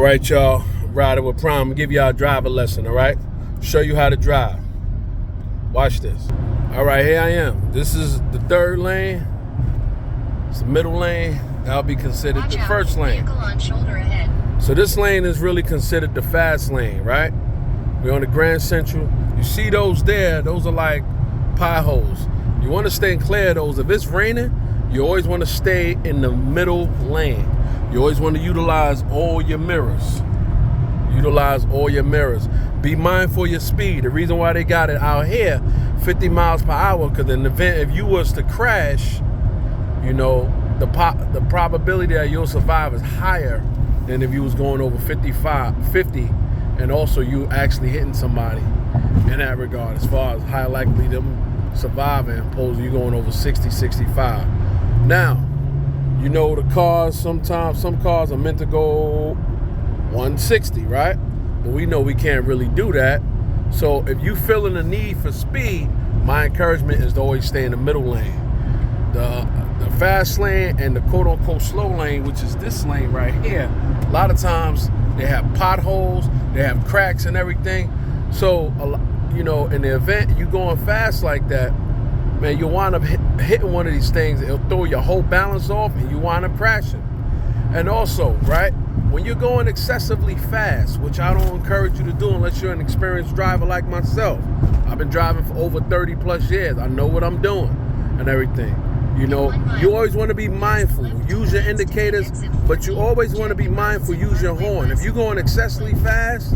All right, y'all. Riding with Prime. I'm gonna give y'all a driver lesson, all right? Show you how to drive. Watch this. All right, here I am. This is the third lane. It's the middle lane. That'll be considered the first lane. On shoulder ahead. So this lane is really considered the fast lane, right? We're on the Grand Central. You see those there, those are like potholes. You want to stay clear of those. If it's raining, you always want to stay in the middle lane. You always want to utilize all your mirrors. Utilize all your mirrors. Be mindful of your speed. The reason why they got it out here, 50 miles per hour, because in the event if you was to crash, you know, the probability that you'll survive is higher than if you was going over 50, and also you actually hitting somebody in that regard, as far as how likely them surviving opposed to you going over 60, 65. Now, you know the cars, sometimes some cars are meant to go 160, right? But we know we can't really do that. So if you feeling the need for speed, my encouragement is to always stay in the middle lane. The fast lane and the quote-unquote slow lane, which is this lane right here, a lot of times they have potholes, they have cracks and everything. So, you know, in the event you going fast like that, man, you wind up hitting one of these things. It'll throw your whole balance off and you wind up crashing. And also, right, when you're going excessively fast, which I don't encourage you to do unless you're an experienced driver like myself. I've been driving for over 30 plus years. I know what I'm doing and everything. You know, you always want to be mindful. Use your indicators, but you always want to be mindful. Use your horn. If you're going excessively fast,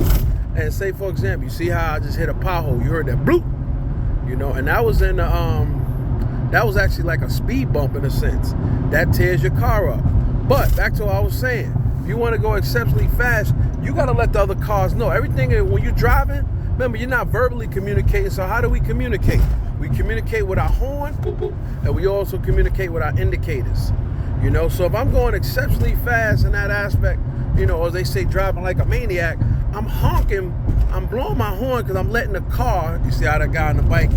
and say, for example, you see how I just hit a pothole. You heard that bloop, you know, and that was in the, that was actually like a speed bump in a sense. That tears your car up. But back to what I was saying, if you want to go exceptionally fast, you got to let the other cars know. Everything, when you're driving, remember, you're not verbally communicating. So how do we communicate? We communicate with our horn, and we also communicate with our indicators. You know, so if I'm going exceptionally fast in that aspect, you know, as they say, driving like a maniac, I'm honking, I'm blowing my horn because I'm letting the car, you see how that guy on the bike,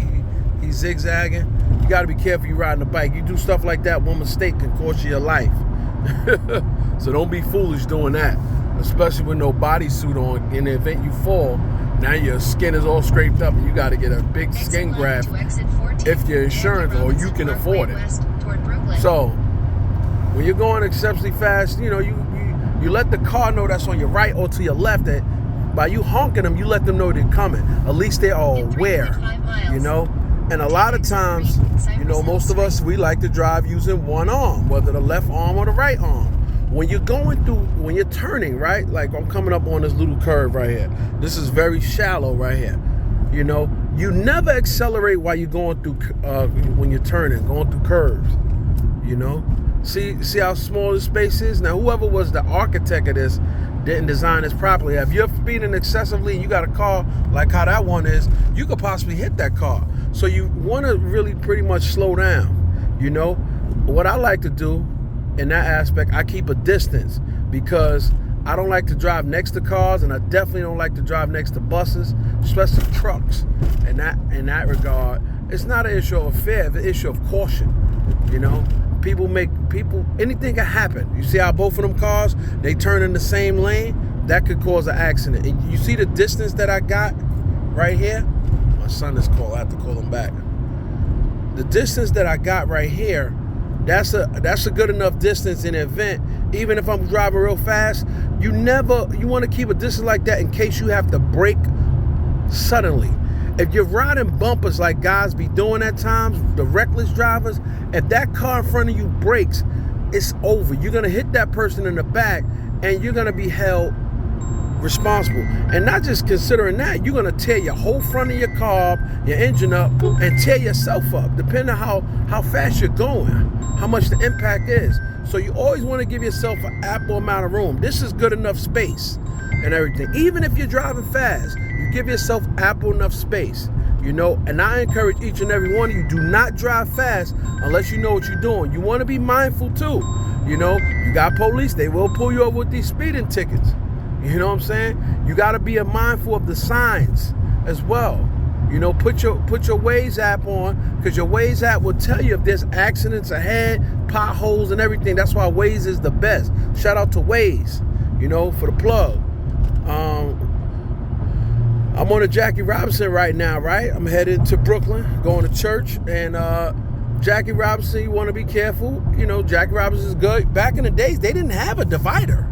he's zigzagging. You got to be careful you riding the bike. You do stuff like that, one mistake can cost you your life. So don't be foolish doing that, especially with no bodysuit on. In the event you fall, now your skin is all scraped up and you got to get a big skin graft if your insurance or you can afford it. So when you're going exceptionally fast, you know, you let the car know that's on your right or to your left. That by you honking them, you let them know they're coming. At least they're all aware, you know. And a lot of times, you know, most of us, we like to drive using one arm, whether the left arm or the right arm. When you're going through, when you're turning, right? Like I'm coming up on this little curve right here. This is very shallow right here. You know, you never accelerate while you're going through, when you're turning, going through curves, you know. See how small this space is? Now, whoever was the architect of this didn't design this properly. If you're speeding excessively and you got a car like how that one is, you could possibly hit that car. So you want to really pretty much slow down, you know. What I like to do in that aspect, I keep a distance because I don't like to drive next to cars, and I definitely don't like to drive next to buses, especially trucks. And in that regard, it's not an issue of fear, it's an issue of caution, you know. Anything can happen. You see how both of them cars, they turn in the same lane? That could cause an accident. And you see the distance that I got right here? My son is called, I have to call him back. The distance that I got right here, that's a good enough distance in the event. Even if I'm driving real fast, you want to keep a distance like that in case you have to brake suddenly. If you're riding bumpers like guys be doing at times, the reckless drivers, if that car in front of you brakes, it's over. You're going to hit that person in the back and you're going to be held responsible. And not just considering that, you're going to tear your whole front of your car, your engine up, and tear yourself up, depending on how fast you're going, how much the impact is. So you always want to give yourself an ample amount of room. This is good enough space and everything. Even if you're driving fast, you give yourself ample enough space, you know. And I encourage each and every one of you, do not drive fast unless you know what you're doing. You want to be mindful too, you know. You got police, they will pull you over with these speeding tickets. You know what I'm saying? You got to be mindful of the signs as well. You know, put your Waze app on, because your Waze app will tell you if there's accidents ahead, potholes and everything. That's why Waze is the best. Shout out to Waze. you know, for the plug. I'm on a Jackie Robinson right now, right? I'm headed to Brooklyn, going to church, and Jackie Robinson, you want to be careful. You know, Jackie Robinson is good. Back in the days, they didn't have a divider.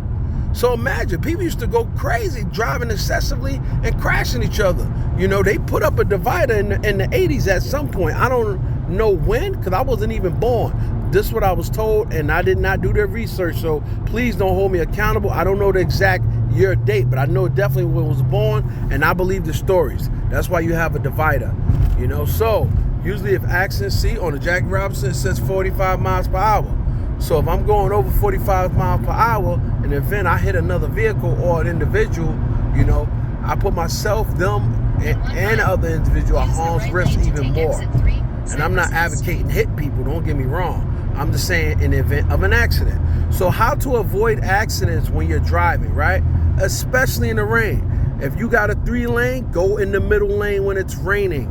So imagine, people used to go crazy, driving excessively and crashing each other. You know, they put up a divider in the 80s at some point. I don't know when, because I wasn't even born. This is what I was told, and I did not do their research, so please don't hold me accountable. I don't know the exact year date, but I know definitely when I was born, and I believe the stories. That's why you have a divider, you know. So usually if accidents see on the Jackie Robinson, it says 45 miles per hour. So if I'm going over 45 miles per hour, in the event I hit another vehicle or an individual, you know, I put myself, them, and the other individual at harm's risk even more. And I'm not advocating hit people, don't get me wrong. I'm just saying in the event of an accident. So how to avoid accidents when you're driving, right? Especially in the rain. If you got a 3-lane, go in the middle lane when it's raining.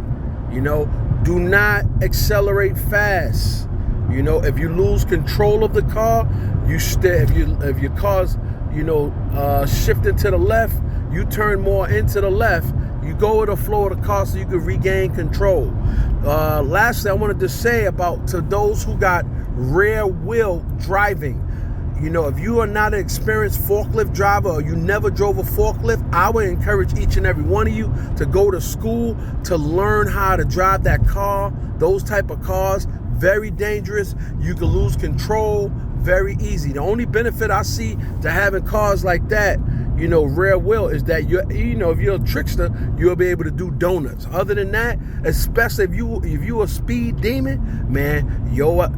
You know, do not accelerate fast. You know, if you lose control of the car, if your car's, you know, shifting to the left, you turn more into the left. You go with the flow of the car so you can regain control. Lastly, I wanted to say about to those who got rear wheel driving. You know, if you are not an experienced forklift driver or you never drove a forklift, I would encourage each and every one of you to go to school to learn how to drive that car. Those type of cars, very dangerous. You can lose control very easy. The only benefit I see to having cars like that, you know, rear wheel, is that you know, if you're a trickster, you'll be able to do donuts. Other than that, especially if you a speed demon, man, your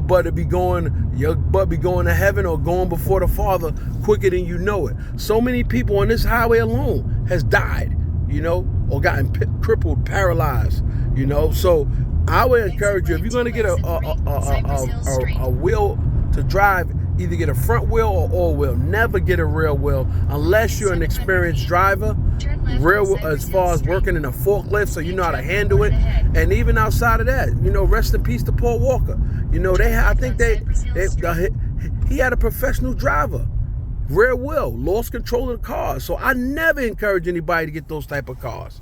butt be going to heaven or going before the Father quicker than you know it. So many people on this highway alone has died, you know, or gotten crippled, paralyzed, you know. So I would encourage you, if you're going to get a wheel to drive, either get a front wheel or all wheel. Never get a rear wheel unless you're an experienced driver. Rear wheel, as far as working in a forklift, so you know how to handle it. And even outside of that, you know, rest in peace to Paul Walker. You know, he had a professional driver. Rear wheel, lost control of the car. So I never encourage anybody to get those type of cars.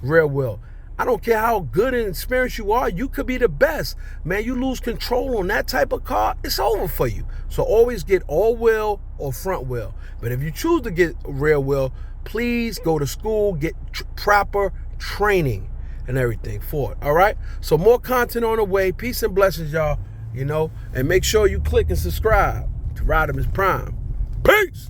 Rear wheel. I don't care how good and experienced you are, you could be the best. Man, you lose control on that type of car, it's over for you. So always get all wheel or front wheel. But if you choose to get rear wheel, please go to school, get proper training and everything for it, all right? So more content on the way. Peace and blessings, y'all, you know, and make sure you click and subscribe to Rodimus Prime. Peace!